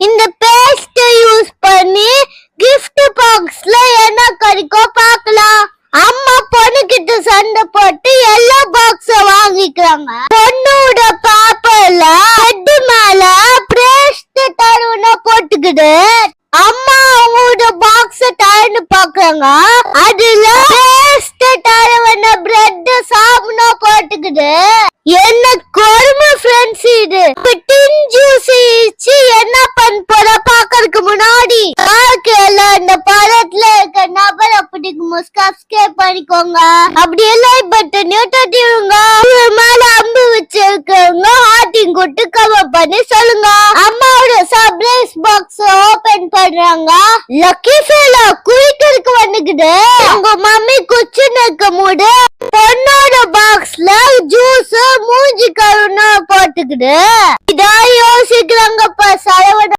இந்த paste use பண்ணி gift பாக்ஸ்ல என்ன கிடைக்கும் பார்க்கலாம். அம்மா பொண்ணு கிட்ட சண்டை போட்டு எல்லா பாக்ஸ வாங்கிக்கிறாங்க. பொண்ணோட பாப்பால ஹெட் மேல பிரேஸ்ட் தருவன போட்டுக்கிட்டு அம்மா அவங்களோட பாக்ஸ தரன்னு பாக்குறாங்க. அதுல பிரேஸ்ட் தருவன பிரெட் சாப்பிடணும் போட்டுக்கிட்டு என்ன கொடுமை ஃப்ரெண்ட்ஸ் இது. டின் ஜூஸ் என்ன பண்ண போற பாக்கறதுக்கு முன்னாடி இந்த படத்துல இருக்க நபர் அப்படிங்க சப்ஸ்கிரைப் பண்ணிக்கோங்க. அப்படி எல்லாம் பட்டனை தட்டிடுங்க. மேல அம்பு வச்சிருக்கவங்க ஹார்ட்டிங் கொட்டு கவர் பண்ணி சொல்லுங்க. அம்மாவோட சர்ப்ரைஸ் பாக்ஸ் ஓபன் பண்றாங்க. லக்கி ஃபெலா குளிக்கிறதுக்கு வந்துக்குது. உங்க மம்மி குச்சின்னு இருக்க மூடு பொண்ணோட பாக்ஸ்ல ஜூஸ் மூஞ்சி கருணா போட்டுக்குது. இதா யோசிக்கிறாங்கப்பா.